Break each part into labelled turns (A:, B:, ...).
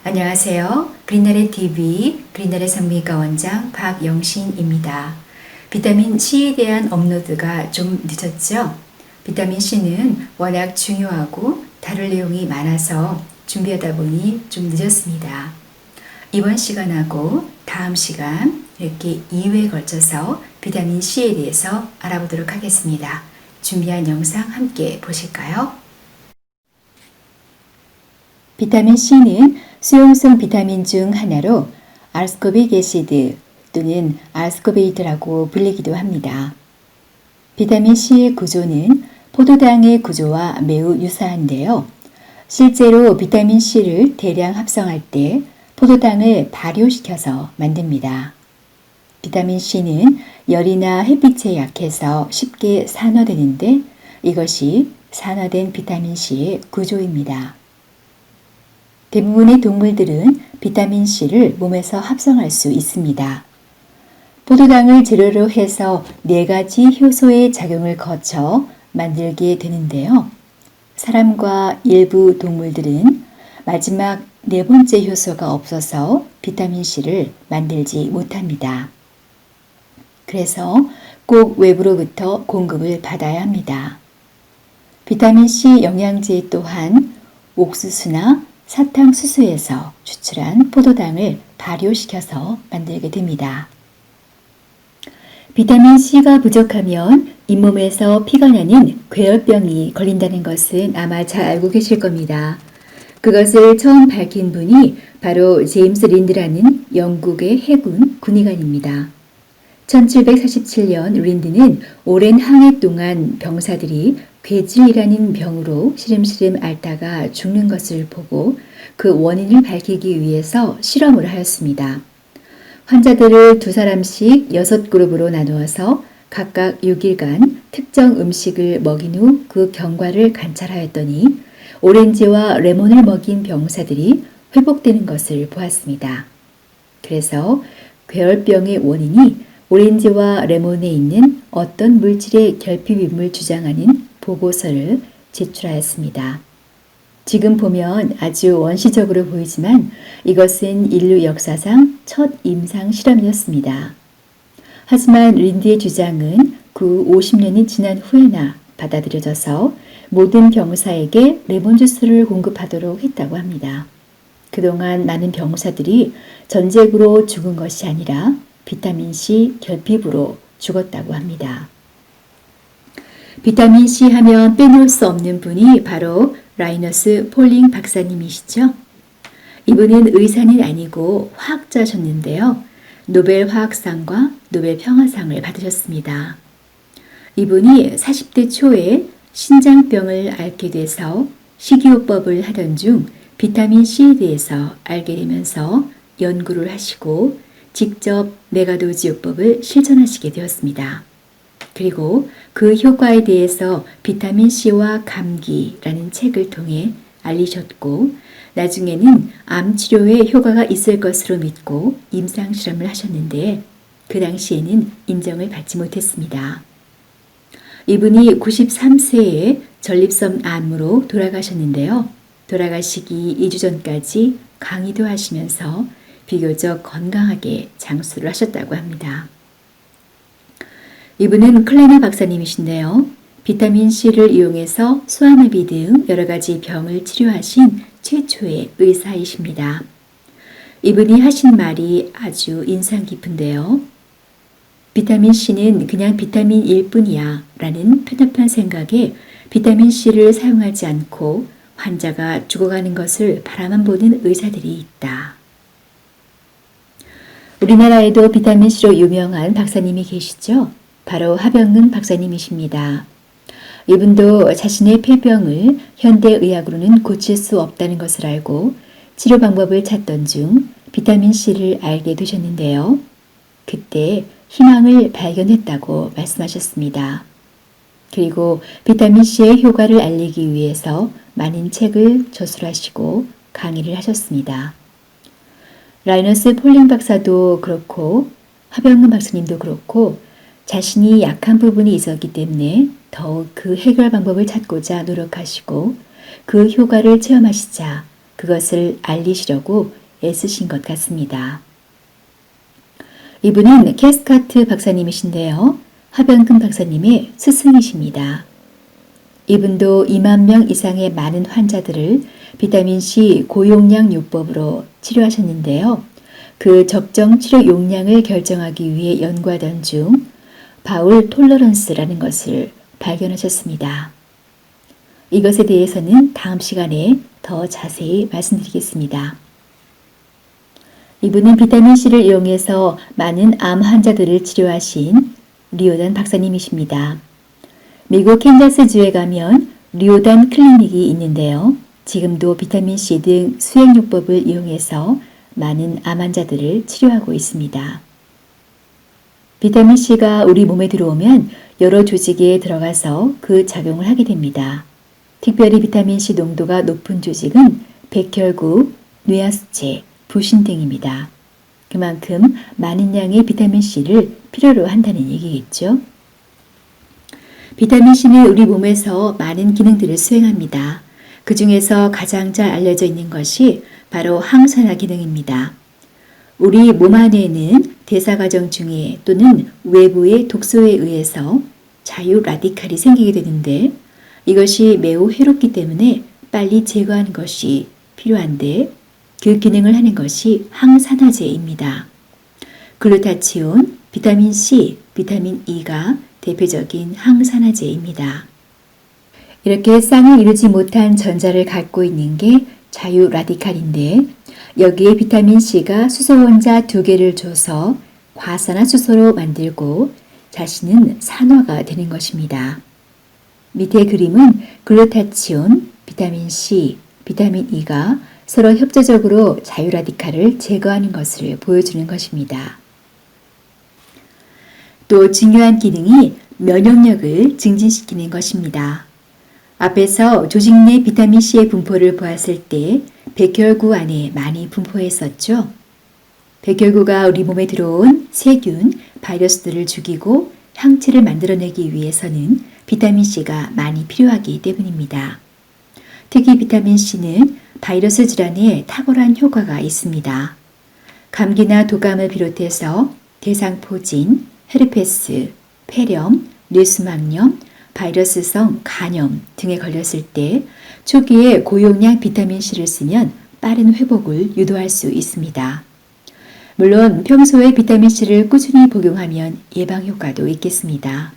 A: 안녕하세요. 그린나래 TV 그린나래 성미과 원장 박영신입니다. 비타민 C에 대한 업로드가 좀 늦었죠? 비타민 C는 워낙 중요하고 다룰 내용이 많아서 준비하다 보니 좀 늦었습니다. 이번 시간하고 다음 시간 이렇게 2회에 걸쳐서 비타민 C에 대해서 알아보도록 하겠습니다. 준비한 영상 함께 보실까요? 비타민 C는 수용성 비타민 중 하나로 아스코빅 애시드 또는 아스코베이트라고 불리기도 합니다. 비타민 C의 구조는 포도당의 구조와 매우 유사한데요. 실제로 비타민 C를 대량 합성할 때 포도당을 발효시켜서 만듭니다. 비타민 C는 열이나 햇빛에 약해서 쉽게 산화되는데 이것이 산화된 비타민 C의 구조입니다. 대부분의 동물들은 비타민 C를 몸에서 합성할 수 있습니다. 포도당을 재료로 해서 4가지 효소의 작용을 거쳐 만들게 되는데요. 사람과 일부 동물들은 마지막 4번째 효소가 없어서 비타민 C를 만들지 못합니다. 그래서 꼭 외부로부터 공급을 받아야 합니다. 비타민 C 영양제 또한 옥수수나 사탕수수에서 추출한 포도당을 발효시켜서 만들게 됩니다. 비타민 C가 부족하면 잇몸에서 피가 나는 괴혈병이 걸린다는 것은 아마 잘 알고 계실 겁니다. 그것을 처음 밝힌 분이 바로 제임스 린드라는 영국의 해군 군의관입니다. 1747년 린드는 오랜 항해 동안 병사들이 괴질이라는 병으로 시름시름 앓다가 죽는 것을 보고 그 원인을 밝히기 위해서 실험을 하였습니다. 환자들을 2사람씩 6그룹으로 나누어서 각각 6일간 특정 음식을 먹인 후 그 경과를 관찰하였더니 오렌지와 레몬을 먹인 병사들이 회복되는 것을 보았습니다. 그래서 괴혈병의 원인이 오렌지와 레몬에 있는 어떤 물질의 결핍임을 주장하는 보고서를 제출하였습니다. 지금 보면 아주 원시적으로 보이지만 이것은 인류 역사상 첫 임상 실험이었습니다. 하지만 린드의 주장은 그 50년이 지난 후에나 받아들여져서 모든 병사에게 레몬 주스를 공급하도록 했다고 합니다. 그동안 많은 병사들이 전쟁으로 죽은 것이 아니라 비타민 C 결핍으로 죽었다고 합니다. 비타민 C 하면 빼놓을 수 없는 분이 바로 라이너스 폴링 박사님이시죠. 이분은 의사는 아니고 화학자셨는데요. 노벨 화학상과 노벨 평화상을 받으셨습니다. 이분이 40대 초에 신장병을 앓게 돼서 식이요법을 하던 중 비타민 C에 대해서 알게 되면서 연구를 하시고 직접 메가도지요법을 실천하시게 되었습니다. 그리고 그 효과에 대해서 비타민 C와 감기라는 책을 통해 알리셨고 나중에는 암 치료에 효과가 있을 것으로 믿고 임상 실험을 하셨는데 그 당시에는 인정을 받지 못했습니다. 이분이 93세에 전립선 암으로 돌아가셨는데요. 돌아가시기 2주 전까지 강의도 하시면서 비교적 건강하게 장수를 하셨다고 합니다. 이분은 클레나 박사님이신데요. 비타민 C를 이용해서 소아마비 등 여러 가지 병을 치료하신 최초의 의사이십니다. 이분이 하신 말이 아주 인상 깊은데요. 비타민 C는 그냥 비타민일 뿐이야 라는 편협한 생각에 비타민 C를 사용하지 않고 환자가 죽어가는 것을 바라만 보는 의사들이 있다. 우리나라에도 비타민 C로 유명한 박사님이 계시죠? 바로 하병근 박사님이십니다. 이분도 자신의 폐병을 현대의학으로는 고칠 수 없다는 것을 알고 치료 방법을 찾던 중 비타민 C를 알게 되셨는데요. 그때 희망을 발견했다고 말씀하셨습니다. 그리고 비타민 C의 효과를 알리기 위해서 많은 책을 저술하시고 강의를 하셨습니다. 라이너스 폴링 박사도 그렇고 하병근 박사님도 그렇고 자신이 약한 부분이 있었기 때문에 더욱 그 해결 방법을 찾고자 노력하시고 그 효과를 체험하시자 그것을 알리시려고 애쓰신 것 같습니다. 이분은 캐스카트 박사님이신데요. 하병근 박사님의 스승이십니다. 이분도 2만 명 이상의 많은 환자들을 비타민C 고용량 요법으로 치료하셨는데요. 그 적정 치료 용량을 결정하기 위해 연구하던 중 바울 톨러런스라는 것을 발견하셨습니다. 이것에 대해서는 다음 시간에 더 자세히 말씀드리겠습니다. 이분은 비타민C를 이용해서 많은 암 환자들을 치료하신 리오단 박사님이십니다. 미국 캔자스주에 가면 리오단 클리닉이 있는데요. 지금도 비타민C 등 수행요법을 이용해서 많은 암 환자들을 치료하고 있습니다. 비타민C가 우리 몸에 들어오면 여러 조직에 들어가서 그 작용을 하게 됩니다. 특별히 비타민C 농도가 높은 조직은 백혈구, 뇌하수체, 부신 등입니다. 그만큼 많은 양의 비타민C를 필요로 한다는 얘기겠죠. 비타민C는 우리 몸에서 많은 기능들을 수행합니다. 그 중에서 가장 잘 알려져 있는 것이 바로 항산화 기능입니다. 우리 몸 안에는 대사 과정 중에 또는 외부의 독소에 의해서 자유 라디칼이 생기게 되는데 이것이 매우 해롭기 때문에 빨리 제거하는 것이 필요한데 그 기능을 하는 것이 항산화제입니다. 글루타치온, 비타민C, 비타민 E가 대표적인 항산화제입니다. 이렇게 쌍을 이루지 못한 전자를 갖고 있는 게 자유 라디칼인데 여기에 비타민C가 수소 원자 2개를 줘서 과산화수소로 만들고 자신은 산화가 되는 것입니다. 밑에 그림은 글루타치온, 비타민C, 비타민 E가 서로 협조적으로 자유 라디칼을 제거하는 것을 보여주는 것입니다. 또 중요한 기능이 면역력을 증진시키는 것입니다. 앞에서 조직 내 비타민C의 분포를 보았을 때 백혈구 안에 많이 분포했었죠. 백혈구가 우리 몸에 들어온 세균, 바이러스들을 죽이고 항체를 만들어내기 위해서는 비타민C가 많이 필요하기 때문입니다. 특히 비타민C는 바이러스 질환에 탁월한 효과가 있습니다. 감기나 독감을 비롯해서 대상포진, 헤르페스, 폐렴, 뇌수막염, 바이러스성 간염 등에 걸렸을 때 초기에 고용량 비타민C를 쓰면 빠른 회복을 유도할 수 있습니다. 물론 평소에 비타민C를 꾸준히 복용하면 예방 효과도 있겠습니다.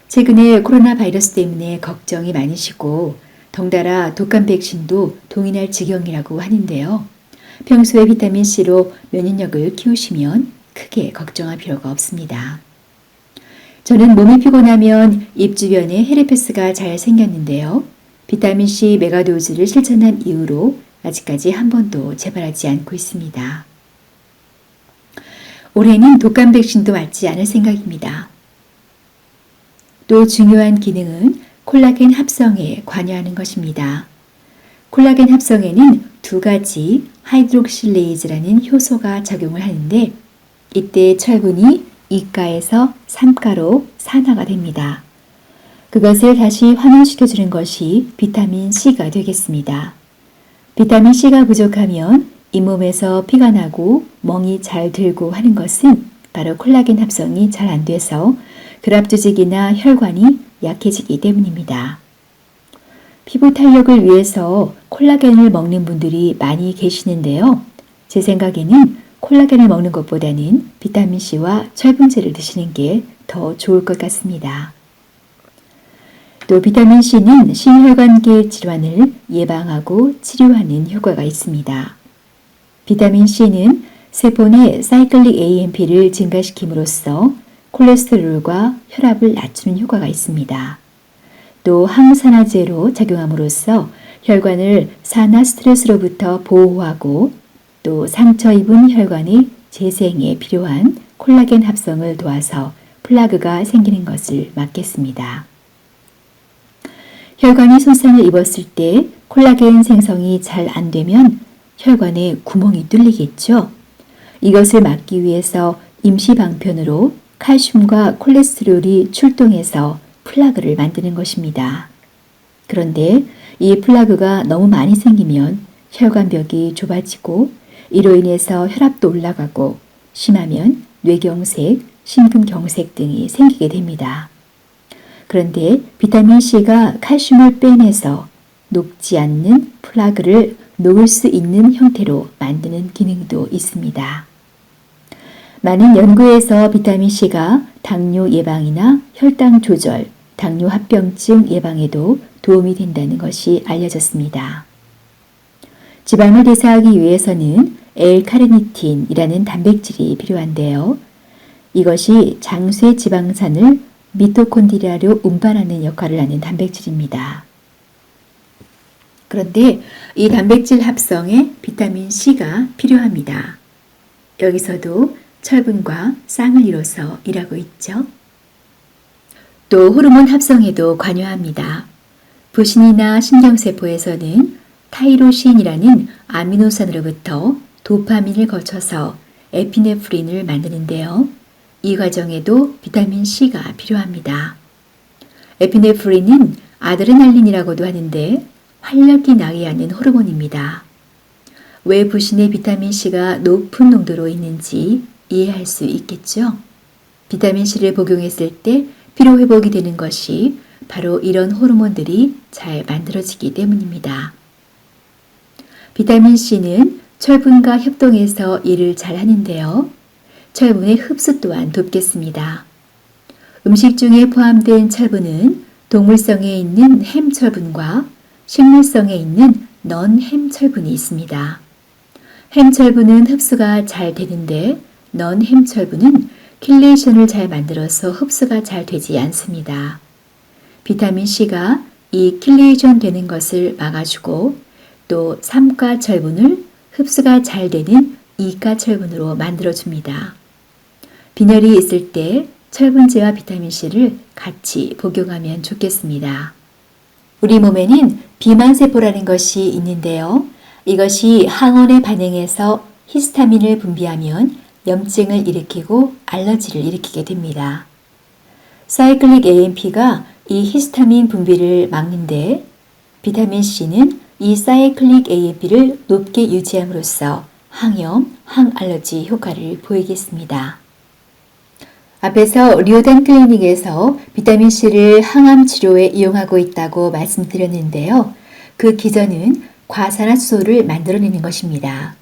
A: 최근에 코로나 바이러스 때문에 걱정이 많으시고 덩달아 독감 백신도 동의할 지경이라고 하는데요. 평소에 비타민C로 면역력을 키우시면 크게 걱정할 필요가 없습니다. 저는 몸이 피곤하면 입 주변에 헤르페스가 잘 생겼는데요. 비타민C 메가도즈를 실천한 이후로 아직까지 한 번도 재발하지 않고 있습니다. 올해는 독감 백신도 맞지 않을 생각입니다. 또 중요한 기능은 콜라겐 합성에 관여하는 것입니다. 콜라겐 합성에는 2가지 하이드록실레이즈라는 효소가 작용을 하는데 이때 철분이 2가에서 3가로 산화가 됩니다. 그것을 다시 환원시켜주는 것이 비타민C가 되겠습니다. 비타민C가 부족하면 잇몸에서 피가 나고 멍이 잘 들고 하는 것은 바로 콜라겐 합성이 잘 안 돼서 결합조직이나 혈관이 약해지기 때문입니다. 피부 탄력을 위해서 콜라겐을 먹는 분들이 많이 계시는데요. 제 생각에는 콜라겐을 먹는 것보다는 비타민C와 철분제를 드시는 게 더 좋을 것 같습니다. 또 비타민C는 심혈관계 질환을 예방하고 치료하는 효과가 있습니다. 비타민C는 세포 내 사이클릭 AMP를 증가시킴으로써 콜레스테롤과 혈압을 낮추는 효과가 있습니다. 또 항산화제로 작용함으로써 혈관을 산화 스트레스로부터 보호하고 또 상처 입은 혈관의 재생에 필요한 콜라겐 합성을 도와서 플라그가 생기는 것을 막겠습니다. 혈관이 손상을 입었을 때 콜라겐 생성이 잘 안 되면 혈관에 구멍이 뚫리겠죠. 이것을 막기 위해서 임시 방편으로 칼슘과 콜레스테롤이 출동해서 플라그를 만드는 것입니다. 그런데 이 플라그가 너무 많이 생기면 혈관벽이 좁아지고 이로 인해서 혈압도 올라가고 심하면 뇌경색, 심근경색 등이 생기게 됩니다. 그런데 비타민 C가 칼슘을 빼내서 녹지 않는 플라그를 녹을 수 있는 형태로 만드는 기능도 있습니다. 많은 연구에서 비타민 C가 당뇨 예방이나 혈당 조절, 당뇨 합병증 예방에도 도움이 된다는 것이 알려졌습니다. 지방을 대사하기 위해서는 L-카르니틴이라는 단백질이 필요한데요. 이것이 장수의 지방산을 미토콘드리아로 운반하는 역할을 하는 단백질입니다. 그런데 이 단백질 합성에 비타민 C가 필요합니다. 여기서도 철분과 쌍을 이뤄서 일하고 있죠. 또 호르몬 합성에도 관여합니다. 부신이나 신경세포에서는 타이로신이라는 아미노산으로부터 도파민을 거쳐서 에피네프린을 만드는데요. 이 과정에도 비타민 C가 필요합니다. 에피네프린은 아드레날린이라고도 하는데 활력이 나게 하는 호르몬입니다. 왜 부신에 비타민 C가 높은 농도로 있는지 이해할 수 있겠죠? 비타민 C를 복용했을 때 피로 회복이 되는 것이 바로 이런 호르몬들이 잘 만들어지기 때문입니다. 비타민 C는 철분과 협동해서 일을 잘 하는데요. 철분의 흡수 또한 돕겠습니다. 음식 중에 포함된 철분은 동물성에 있는 햄철분과 식물성에 있는 넌햄철분이 있습니다. 햄철분은 흡수가 잘 되는데 넌햄철분은 킬레이션을 잘 만들어서 흡수가 잘 되지 않습니다. 비타민 C가 이 킬레이션 되는 것을 막아주고 또 삼가철분을 흡수가 잘 되는 이가철분으로 만들어줍니다. 빈혈이 있을 때 철분제와 비타민 C를 같이 복용하면 좋겠습니다. 우리 몸에는 비만세포라는 것이 있는데요. 이것이 항원에 반응해서 히스타민을 분비하면 염증을 일으키고 알러지를 일으키게 됩니다. 사이클릭 AMP가 이 히스타민 분비를 막는데 비타민 C는 이 사이클릭 AMP를 높게 유지함으로써 항염, 항알러지 효과를 보이겠습니다. 앞에서 리오단 클리닉에서 비타민 C를 항암 치료에 이용하고 있다고 말씀드렸는데요. 그 기전은 과산화수소를 만들어내는 것입니다.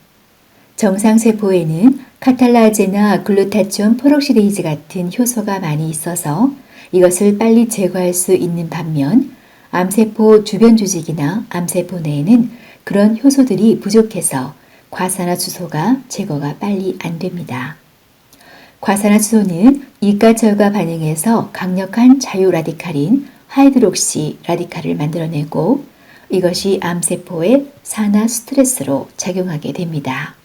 A: 정상세포에는 카탈라제나 글루타치온 페록시데이즈 같은 효소가 많이 있어서 이것을 빨리 제거할 수 있는 반면 암세포 주변 조직이나 암세포 내에는 그런 효소들이 부족해서 과산화수소가 제거가 빨리 안 됩니다. 과산화수소는 이가철과 반응해서 강력한 자유라디칼인 하이드록시 라디칼을 만들어내고 이것이 암세포의 산화 스트레스로 작용하게 됩니다.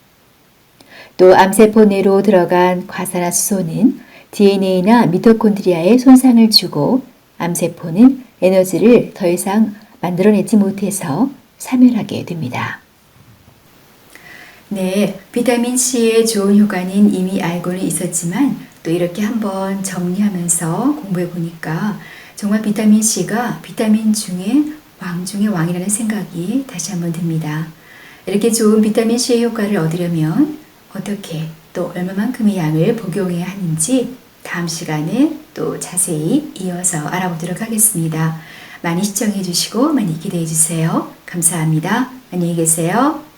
A: 또 암세포 내로 들어간 과산화수소는 DNA나 미토콘드리아에 손상을 주고 암세포는 에너지를 더 이상 만들어내지 못해서 사멸하게 됩니다. 네, 비타민 C의 좋은 효과는 이미 알고는 있었지만 또 이렇게 한번 정리하면서 공부해 보니까 정말 비타민 C가 비타민 중에 왕 중의 왕이라는 생각이 다시 한번 듭니다. 이렇게 좋은 비타민 C의 효과를 얻으려면 어떻게 또 얼마만큼의 양을 복용해야 하는지 다음 시간에 또 자세히 이어서 알아보도록 하겠습니다. 많이 시청해 주시고 많이 기대해 주세요. 감사합니다. 안녕히 계세요.